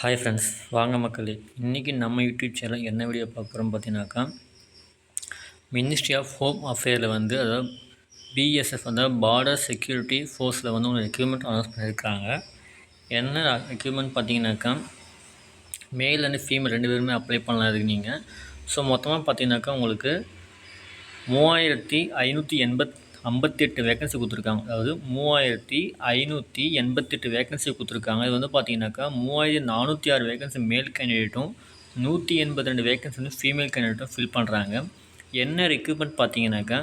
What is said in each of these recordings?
Hi friends, வாங்க மக்களே. இன்றைக்கி நம்ம யூடியூப் சேனல் என்ன வீடியோ பார்க்குறோம் பார்த்தீங்கன்னாக்கா, மினிஸ்ட்ரி ஆஃப் ஹோம் அஃபேரில் வந்து அதாவது பிஎஸ்எஃப் அதாவது பார்டர் செக்யூரிட்டி ஃபோர்ஸில் வந்து ஒரு ரெக்ரூட்மெண்ட் அனௌன்ஸ் பண்ணியிருக்காங்க. என்ன ரெக்ரூட்மெண்ட் பார்த்தீங்கன்னாக்கா, மேல் அண்ட் ஃபீமேல் 2 பேருமே அப்ளை பண்ணலாம் இருக்கு நீங்கள். ஸோ மொத்தமாக பார்த்தீங்கன்னாக்கா உங்களுக்கு 3558 வேகன்சி கொடுத்துருக்காங்க. அதாவது 3588 வேகன்சி கொடுத்துருக்காங்க. இது வந்து பார்த்தீங்கன்னாக்கா 3406 வேகன்சி மேல் கேண்டிடேட்டும் 182 வேகன்சி வந்து ஃபீமேல் கேண்டிடேட்டும் ஃபில் பண்ணுறாங்க. என்ன ரெக்ரூட்மெண்ட் பார்த்தீங்கன்னாக்கா,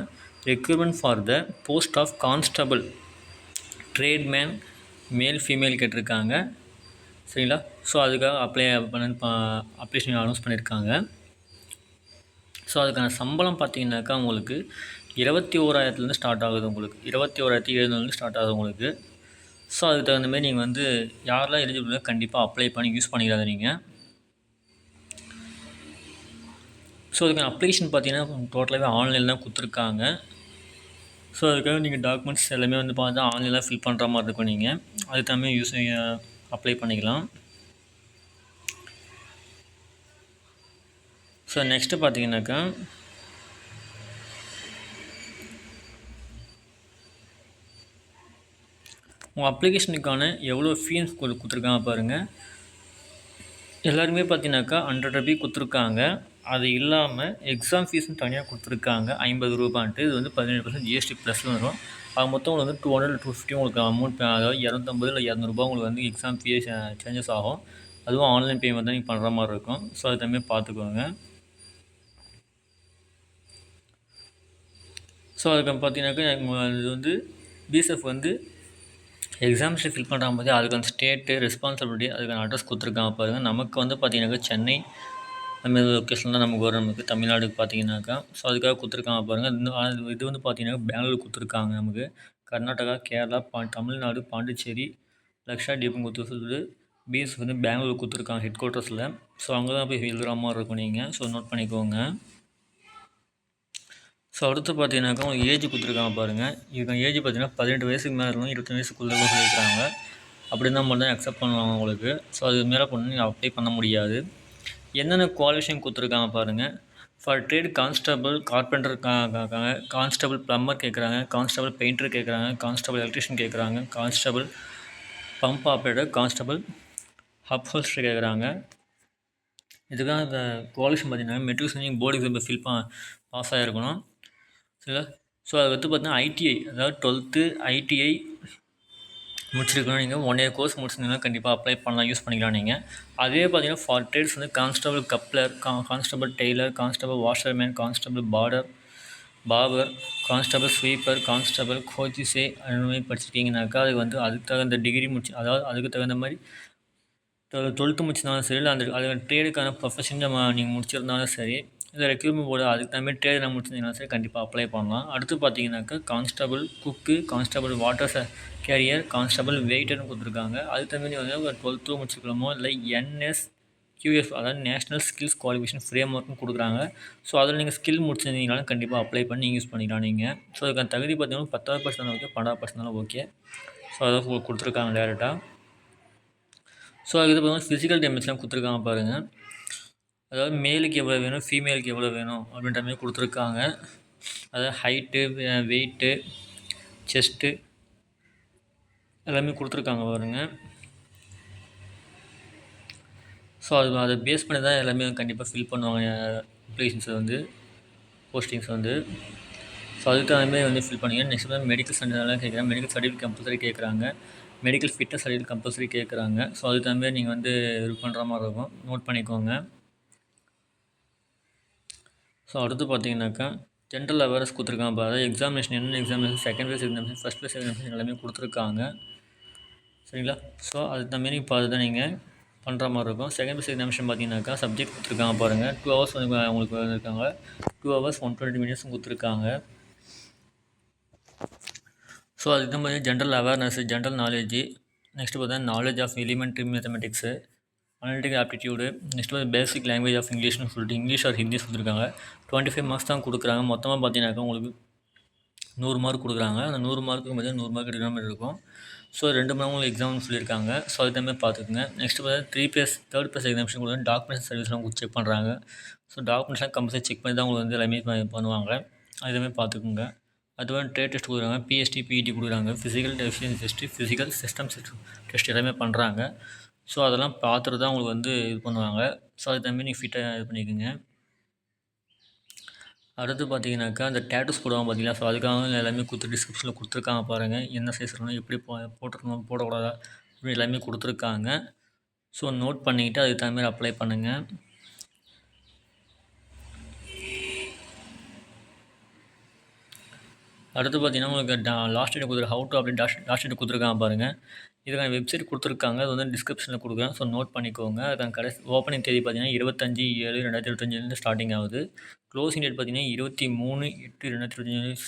recruitment for the post of constable tradesman male female கேட்டிருக்காங்க. சரிங்களா? ஸோ அதுக்காக அப்ளிகேஷன் அனௌன்ஸ் பண்ணியிருக்காங்க. ஸோ அதுக்கான சம்பளம் பார்த்தீங்கன்னாக்கா உங்களுக்கு 21,000 ஸ்டார்ட் ஆகுது. உங்களுக்கு 21,700 ஸ்டார்ட் ஆகுது உங்களுக்கு. ஸோ அதுக்கு தகுந்த மாதிரி நீங்கள் வந்து யாரெல்லாம் எலிஜிபிளோ கண்டிப்பாக அப்ளை பண்ணி யூஸ் பண்ணிக்கிறாங்க நீங்கள். ஸோ அதுக்கான அப்ளிகேஷன் பார்த்தீங்கன்னா டோட்டலாகவே ஆன்லைனில் தான் கொடுத்துருக்காங்க. ஸோ அதுக்காக நீங்கள் டாக்குமெண்ட்ஸ் எல்லாமே வந்து பார்த்தா ஆன்லைனில் ஃபில் பண்ணுற மாதிரி இருக்கும். நீங்கள் அதுக்கு தகுந்த மாதிரி அப்ளை பண்ணிக்கலாம். ஸோ நெக்ஸ்ட்டு பார்த்தீங்கன்னாக்கா, உங்கள் அப்ளிகேஷனுக்கான எவ்வளோ ஃபீஸ் கொடுத்துருக்காங்க பாருங்கள். எல்லாருமே பார்த்தீங்கன்னாக்கா 100 ரூபி கொடுத்துருக்காங்க. அது இல்லாமல் எக்ஸாம் ஃபீஸும் தனியாக கொடுத்துருக்காங்க 50 ரூபான்ட்டு. இது வந்து 17% ஜிஎஸ்டி ப்ளஸ் வரும். அது மொத்தம் உங்களுக்கு வந்து 200 250 உங்களுக்கு அமௌண்ட், அதாவது 250 இல்லை 200 உங்களுக்கு வந்து எக்ஸாம் ஃபீஸ் சேஞ்சஸ் ஆகும். அதுவும் ஆன்லைன் பேமெண்ட் தான் நீங்கள் பண்ணுற மாதிரி இருக்கும். ஸோ அது தகுந்த பார்த்துக்கோங்க. ஸோ அதுக்கு பார்த்தீங்கன்னாக்கா இது வந்து பிஎஸ்எஃப் வந்து எக்ஸாம்ஸில் ஃபில் பண்ணுறாங்க பார்த்தி அதுக்கான ஸ்டேட்டு ரெஸ்பான்சிபிலிட்டி அதுக்கான அட்ரஸ் கொடுத்துருக்காங்க பாருங்கள். நமக்கு வந்து பார்த்தீங்கன்னாக்கா சென்னை அதுமாதிரி லொக்கேஷன் தான் நமக்கு வரும். நமக்கு தமிழ்நாடுக்கு பார்த்தீங்கன்னாக்கா ஸோ அதுக்காக கொடுத்துருக்காங்க பாருங்கள். இது வந்து பார்த்தீங்கன்னா பெங்களூர் கொடுத்துருக்காங்க. நமக்கு கர்நாடகா, கேரளா, தமிழ்நாடு, பாண்டிச்சேரி, லக்ஷாதீபம் கொடுத்துருக்கு. பிஎஸ்எஃப் வந்து பெங்களூர் கொடுத்துருக்காங்க ஹெட் குவார்ட்டர்ஸில். ஸோ அங்கே தான் போய் எழுதுகிற மாதிரி இருக்கும் நீங்கள். ஸோ நோட் பண்ணிக்கோங்க. ஸோ அடுத்து பார்த்தீங்கன்னாக்கா உங்களுக்கு ஏஜ் கொடுத்துருக்காங்க பாருங்கள். இதுக்கு ஏஜ் பார்த்தீங்கன்னா 18 வயசுக்கு மேலே இருக்கணும், 25 வயசுக்குள்ளே சொல்லியிருக்காங்க. அப்படி இருந்தால் மட்டும் தான் அக்செப்ட் பண்ணுவாங்க உங்களுக்கு. ஸோ அது மேலே பண்ணி நீங்கள் அப்ளை பண்ண முடியாது. என்னென்ன குவாலிஃபிகேஷன் கொடுத்துருக்காங்க பாருங்கள். For trade constable carpenter constable plumber கேட்குறாங்க, கான்ஸ்டபிள் பெயிண்டர் கேட்குறாங்க, கான்ஸ்டபிள் எலக்ட்ரிஷியன் கேட்குறாங்க, constable pump operator, constable upholster கேட்குறாங்க. இதுதான் இந்த குவாலிஃபிகேஷன் பார்த்தீங்கன்னா மெட்ரிகுலேஷன் போர்டு எக்ஸாம் பாஸ் ஆகிருக்கணும். சரிங்களா? ஸோ அதை வந்து பார்த்தீங்கன்னா ஐடிஐ, அதாவது 12th ஐடிஐ முடிச்சிருக்கணும். நீங்கள் 1 year கோர்ஸ் முடிச்சிருந்தீங்கன்னா கண்டிப்பாக அப்ளை பண்ணலாம், யூஸ் பண்ணிக்கலாம் நீங்கள். அதே பார்த்தீங்கன்னா ஃபார் ட்ரேட்ஸ் வந்து constable cobbler, constable tailor, constable washerman, constable barber, constable sweeper, constable கோச்சிஸே அந்த மாதிரி படிச்சிருக்கீங்கனாக்கா அதுக்கு வந்து அதுக்கு தகுந்த டிகிரி முடிச்சு, அதாவது அதுக்கு தகுந்த மாதிரி 12th முடிச்சிருந்தாலும் சரி, இல்லை அது ட்ரேடுக்கான ப்ரொஃபஷன் நீங்கள் முடிச்சிருந்தாலும் சரி, இல்லை ரெக்ரூட்மெண்ட் போர்டு அதுக்கு தகுந்த மாதிரி ட்ரேட் முடிச்சிருந்தீங்கன்னா சரி கண்டிப்பாக அப்ளை பண்ணலாம். அடுத்து பார்த்தீங்கன்னாக்கா கான்ஸ்டபிள் குக்கு, கான்ஸ்டபிள் வாட்டர் கேரியர், கான்ஸ்டபிள் வெயிட்டர்னு கொடுத்துருக்காங்க. அதுக்கு தகுந்த வந்து ஒரு 12th முடிச்சிருக்கலாமோ இல்லை NSQF அதாவது நேஷ்னல் ஸ்கில்ஸ் குவாலிஃபிகேஷன் ஃப்ரேம் ஒர்க்கும் கொடுக்குறாங்க. ஸோ அதில் நீங்கள் ஸ்கில் முடிச்சிருந்தீங்கனாலும் கண்டிப்பாக அப்ளை பண்ணி யூஸ் பண்ணிக்கலாம் நீங்கள். ஸோ அதுக்கான தகுதி பார்த்தீங்கன்னா 10% ஓகே, 12% ஓகே. ஸோ அதை கொடுத்துருக்காங்க டேரெக்டாக. ஸோ அதுக்கு பார்த்தீங்கன்னா ஃபிசிக்கல் டேமேஜ்லாம் கொடுத்துருக்காங்க பாருங்கள். அதாவது மேலுக்கு எவ்வளோ வேணும், ஃபீமேலுக்கு எவ்வளோ வேணும் அப்படின்ற மாதிரி கொடுத்துருக்காங்க. அதாவது ஹைட்டு, வெயிட்டு, செஸ்ட்டு எல்லாமே கொடுத்துருக்காங்க பாருங்கள். ஸோ அதை பேஸ் பண்ணி தான் எல்லாமே கண்டிப்பாக ஃபில் பண்ணுவாங்க அப்ளிகேஷன்ஸை வந்து, போஸ்டிங்ஸ் வந்து. ஸோ அதுக்கு தகுந்த மாதிரி வந்து ஃபில் பண்ணிங்க. நெக்ஸ்ட் வந்து மெடிக்கல் சர்டிஃபிகேட்லாம் கேட்குறாங்க, மெடிக்கல் சர்டிஃபிகேட் கம்பல்சரி கேட்குறாங்க, மெடிக்கல் ஃபிட்னஸ் சர்டிஃபிகேட் கம்பல்சரி கேட்குறாங்க. ஸோ அதுக்கு தகுந்த மாதிரி நீங்கள் வந்து இது பண்ணுற மாதிரி இருக்கும், நோட் பண்ணிக்கோங்க. ஸோ அடுத்து பார்த்தீங்கன்னாக்கா ஜென்ரல் அவேர்னஸ் கொடுத்துருக்காங்க. அதாவது எக்ஸாமினேஷன் என்னென்ன examination, second phase examination, first face examination எல்லாமே கொடுத்துருக்காங்க. சரிங்களா? ஸோ அதுக்கு தகுந்த மாதிரி இப்போ அதுதான் நீங்கள் பண்ணுற மாதிரி இருக்கும். செகண்ட் ஃபேஸ் எக்ஸாமினேஷன் பார்த்தீங்கன்னாக்கா சப்ஜெக்ட் கொடுத்துருக்காங்க பாருங்கள். 2 hours வந்து உங்களுக்கு இருக்காங்க, 2 hours 120 minutes கொடுத்துருக்காங்க. ஸோ அதுக்கு மாதிரி general awareness, general knowledge, next பார்த்தீங்கன்னா knowledge of elementary mathematics, analytical aptitude, next வந்து பேசிக் லாங்குவேஜ் ஆஃப் இங்கிலீஷ்னு சொல்லிட்டு இங்கிலீஷ் ஆர் ஹிந்தி சொல்லியிருக்காங்க. 25 marks தான் கொடுக்குறாங்க. மொத்தமாக பார்த்தீங்கன்னாக்கா உங்களுக்கு 100 மார்க் கொடுக்குறாங்க. அந்த 100 மார்க்குக்கு பார்த்தீங்கன்னா 100 மார்க் எடுக்கிற மாதிரி இருக்கும். ஸோ 2 மணி நேரம் உங்களுக்கு எக்ஸாம்னு சொல்லியிருக்காங்க. ஸோ அது எல்லாமே பார்த்துக்குங்க. நெக்ஸ்ட்டு பார்த்தீங்கன்னா 3 பேஸ் எக்ஸாமினேஷன் கூட டாக்குமெண்ட்ஸ் சர்வீஸ்லாம் உங்களுக்கு செக் பண்ணுறாங்க. ஸோ டாக்குமெண்ட்ஸ்லாம் கம்பல்சரி செக் பண்ணி தான் உங்களுக்கு வந்து எல்லாமே பண்ணுவாங்க. அது எல்லாமே பார்த்துக்குங்க. அதுவும் ட்ரேட் டெஸ்ட் கொடுக்குறாங்க, பிஎஸ்டி, பிஇடி கொடுக்குறாங்க, physical efficiency test, physical system test எல்லாமே பண்ணுறாங்க. ஸோ அதெல்லாம் பார்த்துட்டு தான் உங்களுக்கு வந்து இது பண்ணுவாங்க. ஸோ அது தம்பி நீங்கள் ஃபிட்டாக இது பண்ணிக்கோங்க. அடுத்து பார்த்தீங்கன்னாக்கா அந்த டேட்டூஸ் போடுவாங்க பார்த்தீங்களா, ஸோ அதுக்காக எல்லாமே டிஸ்கிரிப்ஷனில் கொடுத்துருக்காங்க பாருங்கள். என்ன சைஸ் இருக்கணும், எப்படி போட்டுருக்கணும், போடக்கூடாதா, இப்படி எல்லாமே கொடுத்துருக்காங்க. ஸோ நோட் பண்ணிக்கிட்டு அதுக்கு தகுந்த மாதிரி அப்ளை பண்ணுங்கள். அடுத்து பார்த்தீங்கன்னா உங்களுக்கு last date how to update last date கொடுத்துருக்காங்க பாருங்கள். இதுக்கான வெப்சைட் கொடுத்துருக்காங்க, அது வந்து டிஸ்கிரிப்ஷனில் கொடுக்குறேன். ஸோ நோட் பண்ணிக்கோங்க. அதுக்கான கடைசி ஓப்பனிங் தேதி பார்த்தீங்கன்னா 25/7/2025 ஸ்டார்டிங் ஆகுது. க்ளோசிங் டேட் பார்த்தீங்கன்னா 23/8/2025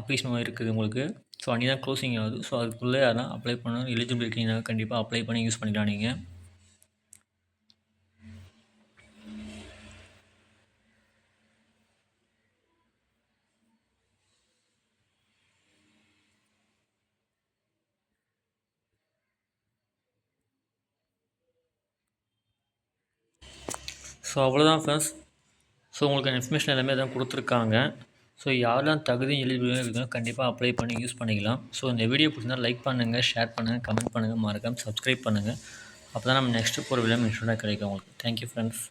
அப்ளிகேஷன் இருக்குது உங்களுக்கு. ஸோ அன்றைக்கி தான் க்ளோசிங் ஆகுது. ஸோ அதுக்குள்ளே யாரும் அப்ளை பண்ணணும் எலிஜிபிலிட்டினா கண்டிப்பாக அப்ளை பண்ணி யூஸ் பண்ணிக்கலாம் நீங்கள். ஸோ அவ்வளோதான் ஃப்ரெண்ட்ஸ். ஸோ உங்களுக்கு இன்ஃபர்மேஷன் எல்லாமே தான் கொடுத்துருக்காங்க. ஸோ யாரெல்லாம் தகுதி எலிஜிபிளாக இருக்கோ கண்டிப்பாக அப்ளை பண்ணி யூஸ் பண்ணிக்கலாம். ஸோ இந்த வீடியோ பிடிச்சிருந்தா லைக் பண்ணுங்கள், ஷேர் பண்ணுங்கள், கமெண்ட் பண்ணுங்கள், மறக்காமல் சப்ஸ்கிரைப் பண்ணுங்கள். அப்போ தான் நம்ம நெக்ஸ்ட்டு போகிற வீடியோ இன்ஸ்டன்ட்டாக கிடைக்கும் உங்களுக்கு. Thank you friends.